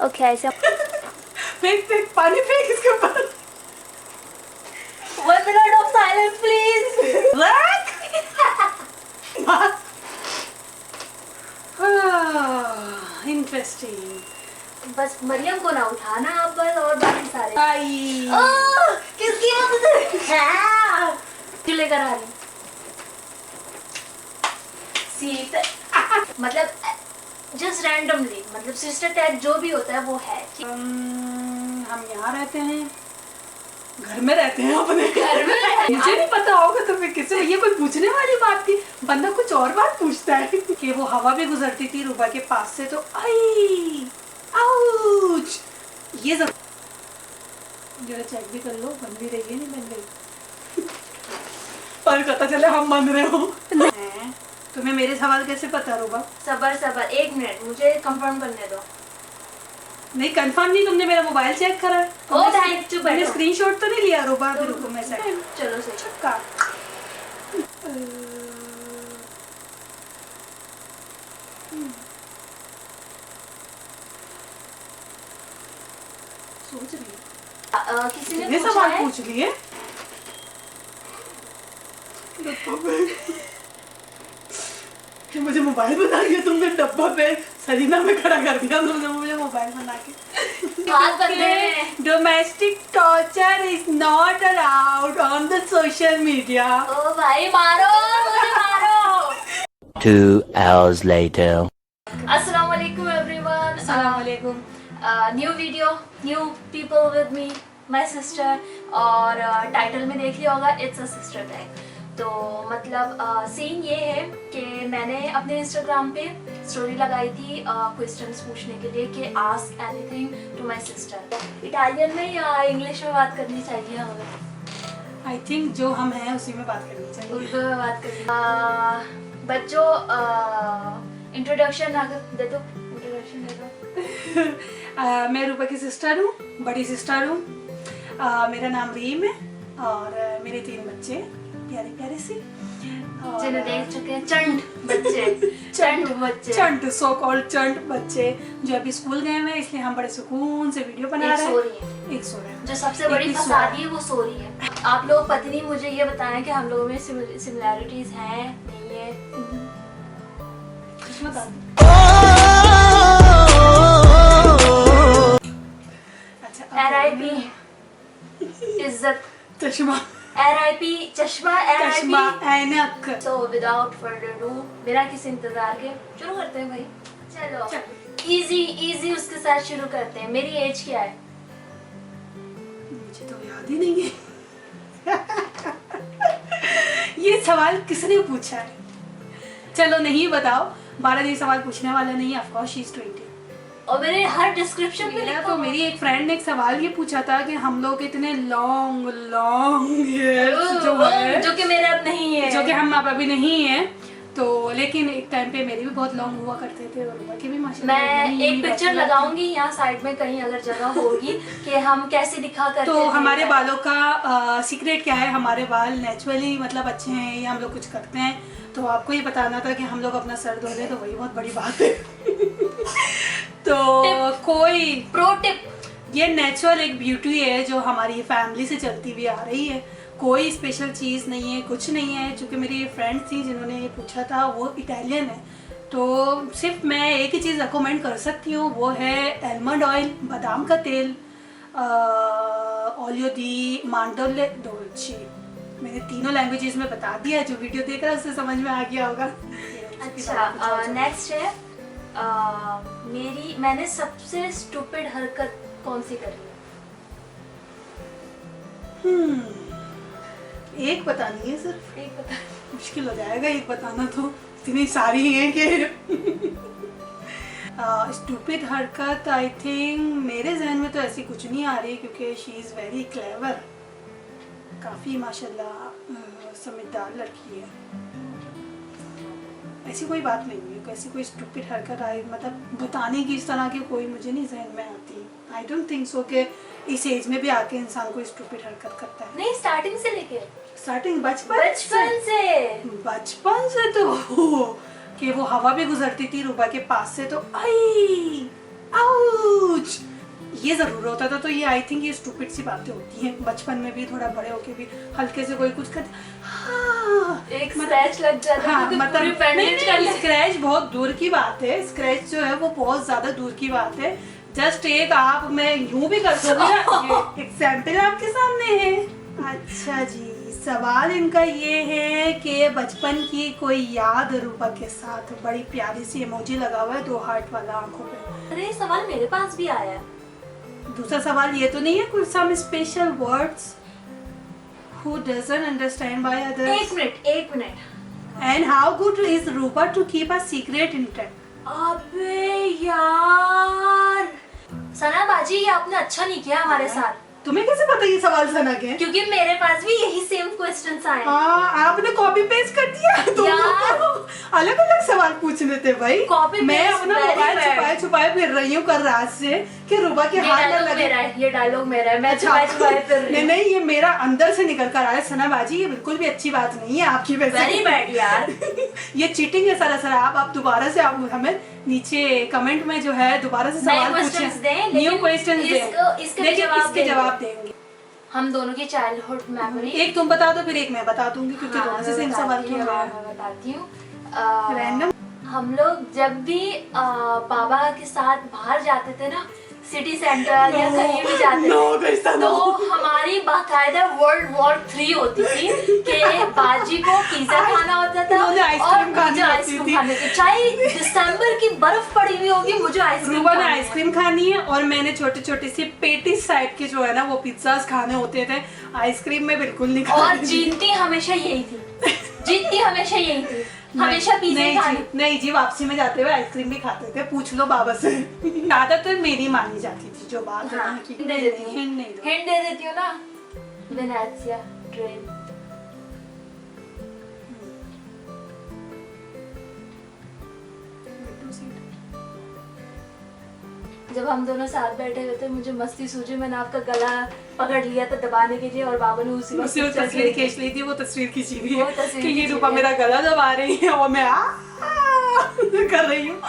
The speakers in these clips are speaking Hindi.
ओके ऐसे फेंक पानी फेंक इसके ऊपर। 1 minute of silence please. Interesting. बस मरियम को ना उठाना आप बस, और बाकी सारे आई किसकी मदद क्यों लेकर आ रही सीता मतलब जस्ट रैंडमली, मतलब सिस्टर टैग जो भी होता है वो है। हम यहाँ रहते हैं, घर में रहते हैं अपने घर में मुझे नहीं पता होगा तो फिर किससे, ये कोई पूछने वाली बात थी। बंदा कुछ और बात पूछता है कि वो हवा भी गुजरती थी रूबा के पास से, तो आई आउच ये सब जरा चेक भी कर लो, बन भी रही है नहीं बन रही पर पता चले हम बन रहे हो। तुम्हें मेरे सवाल कैसे पता रूबा? सबर 1 मिनट मुझे कंफर्म करने दो। नहीं कंफर्म नहीं, तुमने मेरा मोबाइल चेक करा है? तुमने स्क्रीनशॉट तो नहीं लिया रूबा? अभी रुको मैं सेकंड। चलो सही छक्का। सोच रही है किसी ने कितने पूछा सवाल है पूछ लिए। कि मुझे मोबाइल बना दिया तुमने, डब्बा पे सरीना में खड़ा कर दिया तुमने मुझे मोबाइल बना के। हाथ बंधे हैं। Domestic torture is not allowed on the social media. ओ भाई मारो मुझे मारो। 2 hours later. अस्सलाम वालेकुम एवरीवन। अस्सलाम वालेकुम। New video, new people with me, my sister. और टाइटल में देख लिया होगा, इट्स अ सिस्टर टैग। तो मतलब सीन ये है कि मैंने अपने इंस्टाग्राम पे स्टोरी लगाई थी क्वेश्चंस पूछने के लिए कि ask anything to my sister. Italian में या इंग्लिश में बात करनी चाहिए हमें? आई थिंक जो हम हैं उसी में बात करनी चाहिए। उर्दू में बात करनी। बच्चों इंट्रोडक्शन दे दो, इंट्रोडक्शन दे दो। मैं रूबा की सिस्टर हूँ, बड़ी सिस्टर हूँ। मेरा नाम रीम है और मेरे 3 बच्चे प्यारे प्यारे से जिन्हें देख चुके हैं चंट बच्चे। चंट बच्चे, चंट सो कॉल्ड चंट बच्चे जो अभी स्कूल गए हुए हैं, इसलिए हम बड़े सुकून से वीडियो बना रहे हैं। एक सो रहे हैं। जो सबसे बड़ी फसादी है वो सो रही है। आप लोग पता नहीं मुझे ये बताएं कि हम लोगों में सिमिलैरिटीज हैं नहीं है? बता दो। अच्छा RIP इज्जत, चश्मा, RIP चश्मा, चश्मा RIP। ऐनक। So without further ado, बिना किसी इंतजार के शुरू करते हैं भाई। चलो इजी उसके साथ शुरू करते हैं। मेरी एज क्या है? मुझे तो याद ही नहीं है ये सवाल किसने पूछा है? चलो नहीं बताओ, 12 ये सवाल पूछने वाला नहीं है। Of course she is 20। और मेरे हर डिस्क्रिप्शन में मेरा लिखा तो मेरी एक फ्रेंड ने एक सवाल ये पूछा था कि हम लोग इतने लॉन्ग जो कि मेरा अब नहीं है, जो कि हम अब अभी नहीं है। तो लेकिन एक टाइम पे मेरे भी बहुत लॉन्ग हुआ करते थे और उनके भी माशाल्लाह। मैं एक पिक्चर लगाऊंगी यहाँ साइड में कहीं अगर जगह होगी कि हम कैसे दिखा करते तो थे। हमारे बालों का सीक्रेट क्या है? हमारे बाल नेचुरली मतलब अच्छे हैं या हम लोग कुछ करते हैं? तो आपको ये बताना था कि हम लोग अपना सर धो लें तो वही बहुत बड़ी बात है तो कोई प्रो टिप, ये नेचुरल एक ब्यूटी है जो हमारी फैमिली से चलती हुई आ रही है। कोई स्पेशल चीज़ नहीं है, कुछ नहीं है। चूँकि मेरी फ्रेंड थी जिन्होंने ये पूछा था, वो इटालियन है, तो सिर्फ मैं एक ही चीज़ रिकमेंड कर सकती हूँ, वो है आलमंड ऑयल, बादाम का तेल, ओलियो दी मांडोले डोल्ची। मैंने तीनों लैंग्वेजेस में बता दिया, जो वीडियो देख रहा है उससे समझ में आ गया होगा। अच्छा नेक्स्ट है मैंने सबसे स्टूपिड हरकत कौन सी करी है? एक बतानी है सिर्फ? एक बता। मुश्किल हो जाएगा एक बताना, तो इतनी सारी हैं कि स्टूपिड हरकत आई थिंक मेरे जहन में तो ऐसी कुछ नहीं आ रही, क्योंकि शी इज़ वेरी क्लेवर, काफ़ी माशाल्लाह समझदार लड़की है। ऐसी कोई बात नहीं है, ऐसी कोई स्टूपिड हरकत आई मतलब बताने की इस तरह की कोई मुझे नहीं जहन में आती। आई डोंट थिंक सो कि इस एज में भी आके इंसान कोई स्टूपिड हरकत करता है। नहीं स्टार्टिंग से लेके स्टार्टिंग बचपन से तो कि वो हवा भी गुजरती थी रूबा के पास से, तो आई आउच। ये जरूर होता था। तो ये आई थिंक ये स्टूपिड सी बातें होती हैं बचपन में भी, थोड़ा बड़े होके भी हल्के से कोई कुछ कर एक स्क्रैच लग जाता है तो पूरी बैंडेज कर ले। स्क्रैच बहुत दूर की बात है, स्क्रैच जो है वो बहुत ज्यादा दूर की बात है। जस्ट एक आप मैं यूं भी कर सकती हूँ, एग्जाम्पल आपके सामने है। अच्छा जी, सवाल इनका ये है कि बचपन की कोई याद रूपा के साथ। बड़ी प्यारी सी इमोजी लगा हुआ है 2 हार्ट वाला आंखों पे। अरे सवाल मेरे पास भी आया है। दूसरा सवाल ये तो नहीं है कुछ some special words who doesn't understand by others? एक minute. And how good is Rupa to keep a secret intact? अबे यार सना बाजी, ये आपने अच्छा नहीं किया हमारे साथ। तुम्हें कैसे पता ये सवाल सना के? क्योंकि मेरे पास भी यही सेम क्वेश्चंस आए। हाँ, आपने कॉपी पेस्ट कर दिया। अलग अलग सवाल पूछने थे भाई। Copy मैं paste अपना very मोबाइल bad। छुपाए छुपाए फिर रही हूँ कर रात से कि रूपा के हाथ न लगे। ये डायलॉग मेरा है, मैं छुपाए छुपाए फिर रही नहीं हूँ। नहीं, ये मेरा अंदर से निकल कर आया सना बाजी। ये बिल्कुल भी अच्छी बात नहीं है आपकी वजह वेरी बैड यार। ये चीटिंग है सरासर। आप दोबारा से आप हमें नीचे कमेंट में जो है दोबारा से सवाल questions दें, पूछें, लेकिन न्यू क्वेश्चंस दें, इसके लेकिन जवाब इसके देंगे। जवाब देंगे। हम दोनों की चाइल्डहुड मेमोरी। एक तुम बता दो फिर एक मैं बता दूंगी, क्योंकि दोनों से सेम सवाल किया हुआ है। मैं बताती हूँ। रैंडम। हम लोग जब भी बाबा के साथ बाहर जाते थे ना, सिटी सेंटर या कहीं भी जाते थे, तो हमारी बाकायदा वर्ल्ड वॉर 3 होती थी कि बाजी को पिज्जा खाना होता था मुझे और आइसक्रीम खानी मुझे होती आइसक्रीम थी। खानी थी। चाहे दिसंबर की बर्फ पड़ी हुई होगी, मुझे आइसक्रीम रूबा ने खानी है। आइसक्रीम खानी है और मैंने छोटे छोटे से पेटिस टाइप के जो है ना वो पिज्जास खाने होते थे। आइसक्रीम में बिल्कुल नहीं और खाती। जीतती हमेशा यही थी। जीतती हमेशा यही थी। हमेशा पिज्जा नहीं खाने। जी, नहीं जी, वापसी में जाते हुए आइसक्रीम भी खाते थे। पूछ लो बाबा से। ज्यादातर मेरी मानी जाती थी जो बात है हाँ, ना कि हिंट दे देती हूँ। हिंट नहीं दो। हिंट दे देती हूँ ना। Venetia train. जब हम दोनों साथ बैठे हुए थे, मुझे मस्ती सूझी, मैंने आपका गला पकड़ लिया था दबाने के लिए, और बाबा ने उसी वक्त उसी वक्त तस्वीर खींच ली थी। वो तस्वीर खींची हुई वो है तस्वीर कि ये खींची रूपा हुई है। मेरा गला दबा रही है और मैं कर रही हूँ।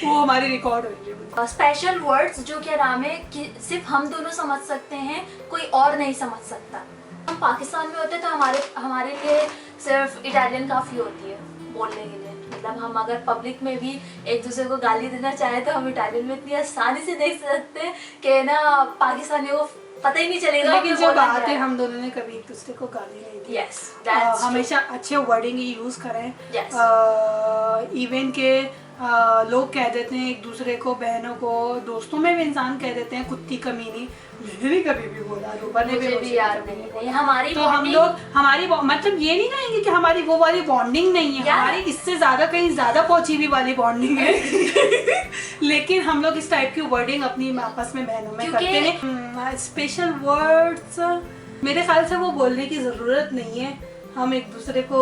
वो हमारी रिकॉर्ड हो रही है। स्पेशल वर्ड्स जो क्या नाम है कि सिर्फ हम दोनों समझ सकते हैं, कोई और नहीं समझ सकता। हम पाकिस्तान में होते तो हमारे लिए सिर्फ इटालियन काफ़ी होती है बोलने के लिए। मतलब हम अगर पब्लिक में भी एक दूसरे को गाली देना चाहें तो हम इटालियन में इतनी आसानी से देख सकते हैं कि ना पाकिस्तानियों को पता ही नहीं चलेगा। लेकिन जो बात है, हम दोनों ने कभी एक दूसरे को गाली नहीं दी। Yes, that's true. हमेशा अच्छे वर्डिंग ही यूज करें। Yes. इवन के लोग कह देते हैं एक दूसरे को, बहनों को, दोस्तों में भी इंसान कह देते हैं कुत्ती कमीनी। मैंने भी कभी भी बोला, रूपा ने मुझे भी याद नहीं। हमारी तो हम लोग हमारी मतलब ये नहीं कहेंगे कि हमारी वो वाली बॉन्डिंग नहीं है, हमारी इससे ज्यादा कहीं ज्यादा पहुंची हुई वाली बॉन्डिंग है। लेकिन हम लोग इस टाइप की वर्डिंग अपनी आपस में बहनों में करते हैं। स्पेशल वर्ड्स मेरे ख्याल से वो बोलने की जरूरत नहीं है। हम एक दूसरे को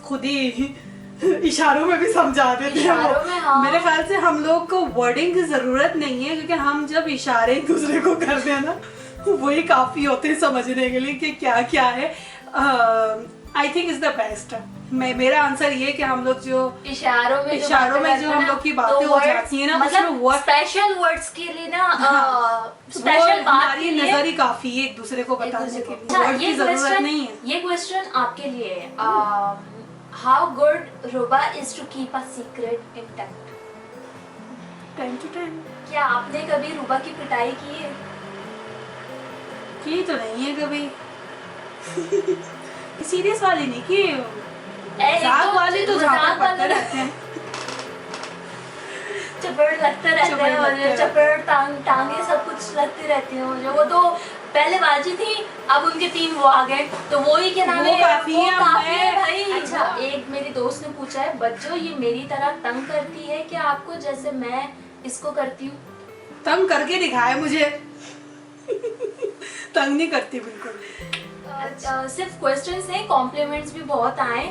खुद ही इशारों में भी समझा देते हैं। हाँ। मेरे ख्याल से हम लोग को वर्डिंग की जरूरत नहीं है, क्योंकि हम जब इशारे एक दूसरे को करते हैं ना, वही काफी होते हैं समझने के लिए कि क्या क्या है। I think is the best. मेरा आंसर ये कि हम लोग जो इशारों में जो हम लोग की बातें हो जाती है ना, मतलब स्पेशल वर्ड्स के लिए ना स्पेशल बात हमारी नजर ही काफी है एक दूसरे को बताने के लिए। अच्छा, वर्ड की जरूरत नहीं है। ये क्वेश्चन आपके लिए है। How good Ruba is to keep a secret intact? Time to time. क्या आपने कभी रूबा की पिटाई की है? की तो नहीं है कभी। सीरियस वाली नहीं की, मजाक वाली तो जहाँ पकड़ते रहते हैं। चपेट लगते रहते हैं मुझे, चपेट टांगे सब कुछ लगती रहती है मुझे। वो तो पहले बाजी थी, अब उनके 3 वो आ गए, तो वो ही क्या नाम है, वो काफी है भाई। अच्छा, एक मेरी दोस्त ने पूछा है, बच्चों ये मेरी तरह तंग करती है क्या आपको जैसे मैं इसको करती हूँ? तंग करके दिखाए मुझे। तंग नहीं करती बिल्कुल। सिर्फ क्वेश्चंस हैं, कॉम्प्लीमेंट्स भी बहुत आए।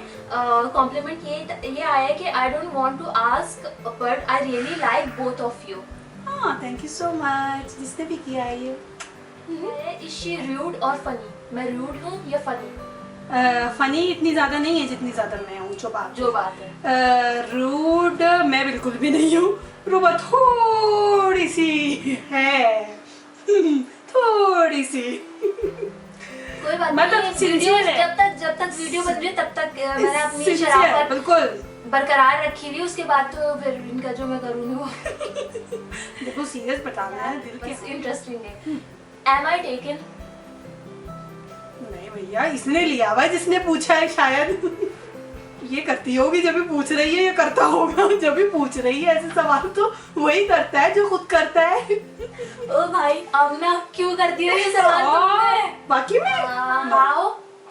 कॉम्प्लीमेंट ये आया है कि I don't want to ask but I really like both of you. हाँ, थैंक यू सो मच। जिसने भी किया है ये। इज शी रूड और फनी? मैं रूड हूँ या फनी? फनी इतनी ज्यादा नहीं है जितनी ज्यादा मैं हूँ। जो बात है रूड मैं बिल्कुल भी नहीं हूँ। रूबा थोड़ी सी थोड़ी सी। कोई बात मतलब नहीं, वीडियो sincere है। जब तक वीडियो बन रही है तब तक मैंने अपनी Sincere, शराफत बिल्कुल। बरकरार रखी हुई, उसके बाद तो फिर इनका जो मैं करूँगी वो देखो सीरियस बताना है, दिल के बस इंटरेस्टिंग है। Am I taken? नहीं भैया, इसने लिया हुआ है जिसने पूछा है शायद। ये करती होगी जब भी पूछ रही है, ये करता होगा जब भी पूछ रही है ऐसे सवाल, तो वही करता है जो खुद करता है। ओ भाई, अब मैं क्यों करती हूँ ये सवाल तुमने? बाकी में How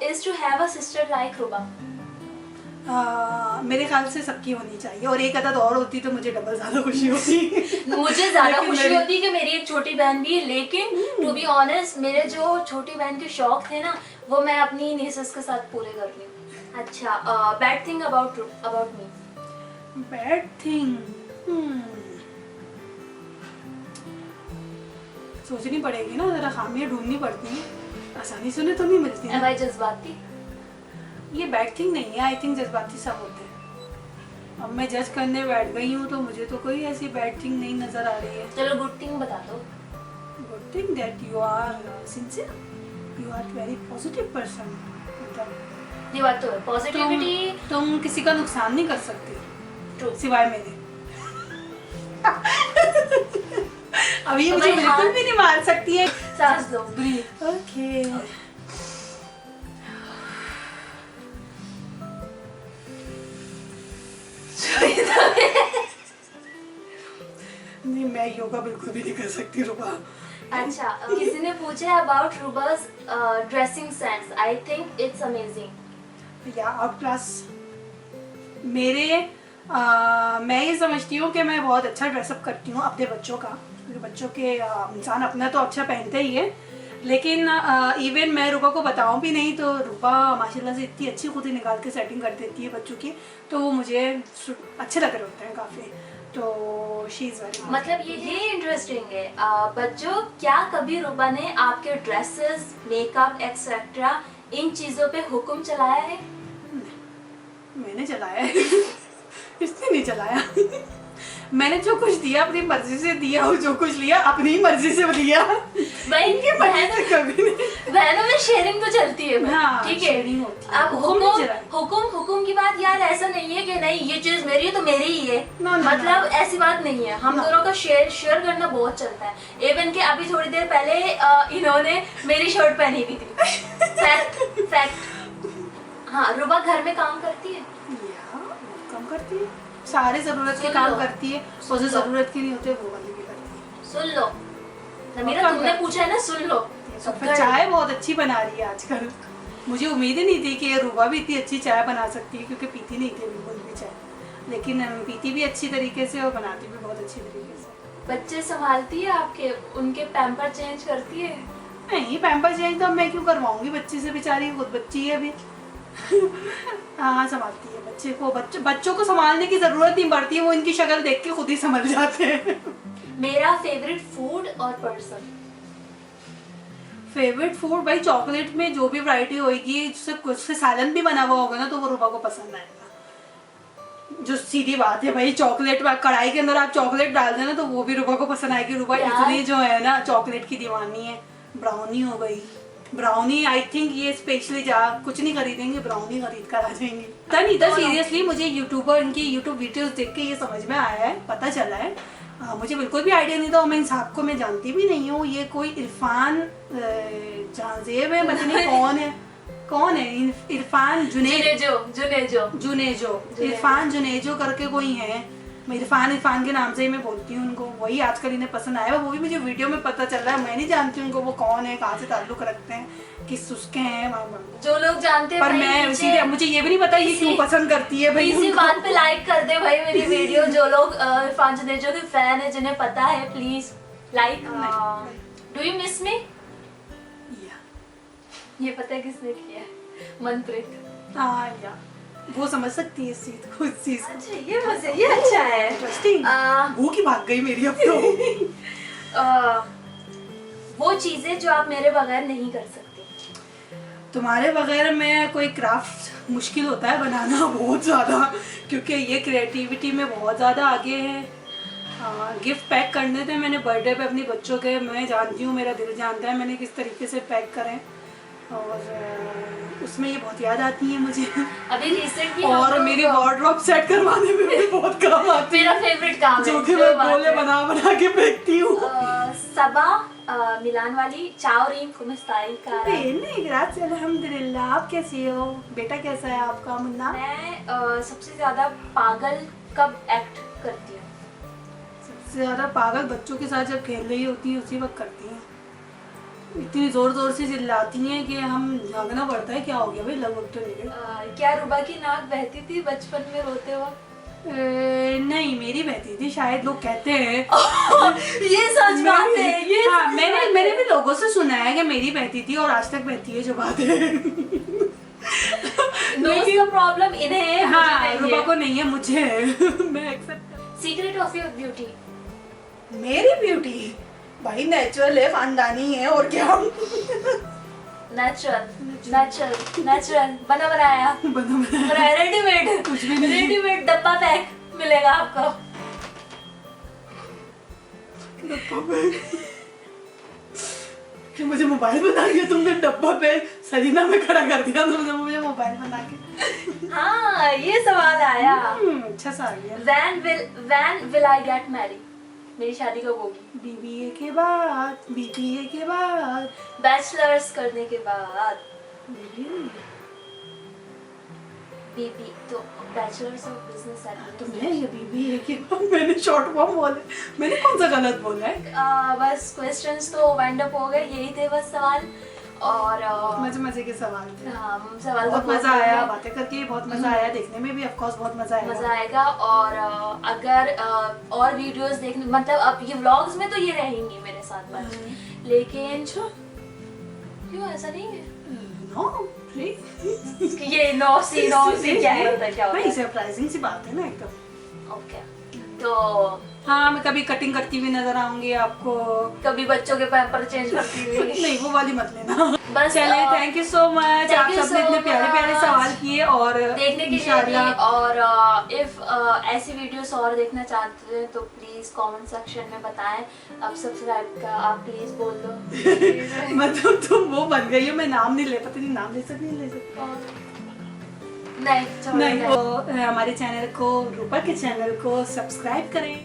is to have a sister like Ruba? मेरे ख्याल से सबकी होनी चाहिए, और एक अदद और होती तो मुझे डबल ज्यादा खुशी होती। मुझे ज्यादा लेकिन खुशी मेरी- होती कि मेरी एक छोटी बहन भी है, लेकिन टू बी ऑनेस्ट मेरे जो छोटी बहन के शौक थे ना वो मैं अपनी nieces के साथ पूरे कर रही हूँ। अच्छा, bad thing about me. Bad thing सोचनी पड़ेगी ना, जरा खामियां ढूंढनी पड़ती हैं, आसानी से तो नहीं मिलती Am हैं। I जज्बाती? ये बैड थिंग नहीं है, आई थिंक जज्बाती सब होते हैं। अब मैं जज करने बैठ गई हूँ तो मुझे तो कोई ऐसी बैड थिंग नहीं नजर आ रही है। चलो गुड थिंग बता दो। Good thing that you are sincere, you are very positive person. ये बात तो है, पॉजिटिविटी। तुम किसी का नुकसान नहीं कर सकती ट्रू। सिवाय मेरे। अब ये तो मुझे भाई बिल्कुल हाँ। भी नहीं मार सकती है। सांस लो, ब्रीथ। ओके नहीं, मैं योगा बिल्कुल भी नहीं कर सकती रुबा। अच्छा, किसी ने पूछा about Ruba's dressing sense. I think it's amazing. Yeah out class मेरे मैं ये समझती हूँ कि मैं बहुत अच्छा ड्रेसअप करती हूँ अपने बच्चों का, क्योंकि बच्चों के इंसान अपना तो अच्छा पहनते ही है, लेकिन इवन मैं रूबा को बताऊँ भी नहीं तो रूबा माशाल्लाह से इतनी अच्छी खुद ही निकाल के सेटिंग कर देती है बच्चों की, तो वो मुझे अच्छे लग रहे होते हैं काफ़ी। तो शी इज़ वेरी मतलब ये इंटरेस्टिंग है। बच्चों, क्या कभी रूबा ने आपके ड्रेसेस, मेकअप एक्सेट्रा इन चीजों पे हुक्म चलाया है? मैंने चलाया है इसने नहीं चलाया मैंने जो कुछ दिया अपनी मर्जी से दिया, और जो कुछ लिया अपनी ही मर्जी से लिया। भाई इनकी मर्जी से कभी नहीं। बहनों में शेयरिंग तो चलती है भाई, हाँ, ठीक है। sharing होती है। अब हुक्म नहीं चलाए। हुक्म की बात यार ऐसा नहीं है कि नहीं ये चीज मेरी है तो मेरी ही है। No, no, मतलब ऐसी बात नहीं है, हम No. दोनों का शेयर करना बहुत चलता है। इवन के अभी थोड़ी देर पहले इन्होंने मेरी शर्ट पहनी हुई थी। फैक्ट। हाँ, रूबा घर में काम करती है। या कम करती है, सारे जरूरत के सुन काम लो। करती है, और जो जरूरत के नहीं होते वो वाले भी करती है। सुन लो नमीरा, काम तुमने करती पूछा है ना, सुन लो। तो फिर चाय बहुत अच्छी बना रही है आजकल। मुझे उम्मीद ही नहीं थी कि रूबा भी इतनी अच्छी चाय बना सकती है, क्योंकि पीती नहीं थी बिल्कुल भी चाय, लेकिन पीती भी अच्छी तरीके से और बनाती भी बहुत अच्छी तरीके से। बच्चे संभालती है आपके, उनके पैम्पर चेंज करती है? नहीं, पैम्पर चेंज तो मैं क्यों करवाऊंगी बच्चे से, बेचारी खुद बच्ची है अभी। हाँ, संभालती है बच्चे को। बच्चों को संभालने की जरूरत नहीं पड़ती है, वो इनकी शक्ल देख के खुद ही समझ जाते हैं। मेरा फेवरेट फूड और पर्सन? फेवरेट फूड भाई, चॉकलेट में जो भी वैरायटी होगी, जिससे कुछ से सैलन भी बना हुआ होगा ना, तो वो रूबा को पसंद आएगा। जो सीधी बात है भाई, चॉकलेट कढ़ाई के अंदर आप चॉकलेट डाल देना तो वो भी रूबा को पसंद आएगी। रूबा यार। इतनी जो है ना चॉकलेट की दीवानी है। ब्राउनी हो गई, ब्राउनी आई थिंक ये स्पेशली जा कुछ नहीं खरीदेंगे, ब्राउनी खरीद कर आ जाएंगे। पता नहीं था सीरियसली, मुझे यूट्यूबर इनकी यूट्यूब वीडियोस देख के ये समझ में आया है, पता चला है। मुझे बिल्कुल भी आइडिया नहीं था, और मैं इन साहब को मैं जानती भी नहीं हूँ। ये कोई इरफान जहांजेब है, पता नहीं कौन है इरफान जुनेजो इरफान जुनेजो करके कोई है। मैं इरफान के नाम से ही मैं बोलती हूँ उनको, वही आजकल इन्हें पसंद आया, वो भी मुझे वीडियो में पता चल रहा है। मैं नहीं जानती उनको वो कौन है, कहाँ से ताल्लुक रखते हैं, किस उसके हैं। जो लोग जानते हैं पर भाई, मैं नीचे इसीलिए मुझे ये भी नहीं पता ये क्यों पसंद करती है भाई इसी उनको। बात पे लाइक कर दे भाई मेरी वीडियो। जो लोग इरफान जुनेजो के फैन है, जिन्हें पता है, please like. Do you miss मी? ये पता है किसने किया है? मनप्रीत। या वो समझ सकती है इस चीज को, इस चीज को। अच्छा, ये मजे, ये अच्छा है। इंटरेस्टिंग। भूख ही भाग गई मेरी अब तो। वो चीजें जो आप मेरे बगैर नहीं कर सकते। तुम्हारे बगैर में कोई क्राफ्ट मुश्किल होता है बनाना बहुत ज़्यादा, क्योंकि ये क्रिएटिविटी में बहुत ज़्यादा आगे है। गिफ्ट पैक करने थे मैंने बर्थडे पे अपने बच्चों के। मैं जानती हूँ, मेरा दिल जानता है मैंने किस तरीके से पैक करें, और उसमें ये बहुत याद आती है मुझे। अभी रिसेंटली और मेरी वार्डरोब सेट करवाने में भी बहुत काम आती है, मेरा फेवरेट काम है जो कि मैं गोले बना बना के फेंकती हूँ। सबा मिलान वाली ciao Rim, come stai cara? नहीं, grazie, अल्हम्दुलिल्लाह। आप कैसी हो? बेटा कैसा है आपका मुन्ना? मैं सबसे ज्यादा पागल कब एक्ट करती हूँ? सबसे ज्यादा पागल बच्चों के साथ जब खेल रही होती है उसी वक्त करती हैं। इतनी जोर जोर से चिल्लाती हैं कि हम जागना पड़ता है। क्या हो गया भाई, लगभग तो निकल। क्या रुबा की नाक बहती थी बचपन में रोते वक्त? नहीं, मेरी बहती थी शायद, लोग कहते हैं। ये सच बात है, ये हाँ, सच मैंने बात है। मैंने भी लोगों से सुना है कि मेरी बहती थी और आज तक बहती है, जो बात है। नोज का प्रॉब्लम इन्हें है, मुझे हाँ, नहीं रुबा है। को नहीं है, मुझे है। मैं accept. Secret of your beauty? मेरी ब्यूटी भाई नेचुरल है, खानदानी है, और क्या। नेचुरल नेचुरल नेचुरल बना बनाया रेडीमेड, कुछ भी नहीं। रेडीमेड डब्बा पैक मिलेगा आपको। कि मुझे मोबाइल बना दिया तुमने डब्बा पे, सरीना में खड़ा कर दिया तुमने मुझे मोबाइल बना के। हाँ, ये सवाल आया। अच्छा सा आ गया। When will I get married? मेरी शादी कब होगी? बीबीए के बाद, बीबीए के बाद, बैचलर्स करने के बाद। बीबी तो बैचलर्स ऑफ बिजनेस तो मैं ये बीबीए के बाद, मैंने शॉर्ट फॉर्म बोले, मैंने कौन सा गलत बोला है? बस क्वेश्चंस तो वाइंड अप हो गए, यही थे बस सवाल। और मजे मजे के सवाल थे। हाँ, सवाल बहुत मजा आया बातें करके, बहुत मजा आया, देखने में भी ऑफ कोर्स बहुत मजा आया। मजा आएगा। और अगर और वीडियोस देखने, मतलब अब ये व्लॉग्स में तो ये रहेंगी मेरे साथ बस, लेकिन क्यों ऐसा नहीं है? नो प्लीज, ये नो सी क्या होता है, क्या होता नहीं, है? सरप्राइजिंग सी बात है ना एकदम। ओके, तो हाँ, मैं कभी कटिंग करती हुई नजर आऊंगी आपको। कभी बच्चों के पैम्पर चेंज करती हुई। नहीं, वो वाली मत लेना। बस चलिए, थैंक यू सो मच, आप thank you सबने so इतने प्यारे प्यारे much सवाल किए और देखने के लिए इंशाल्लाह। भी। और इफ ऐसी वीडियोस और देखना चाहते हैं तो प्लीज कमेंट सेक्शन में बताएं। अब सब्सक्राइब का आप प्लीज बोल दो। मतलब तुम वो बन गई हो, मैं नाम नहीं ले पाती, नाम ले सकती, नहीं ले सकती। नहीं, छोड़ो, नहीं, वो हमारे चैनल को, रूपा के चैनल को सब्सक्राइब करें।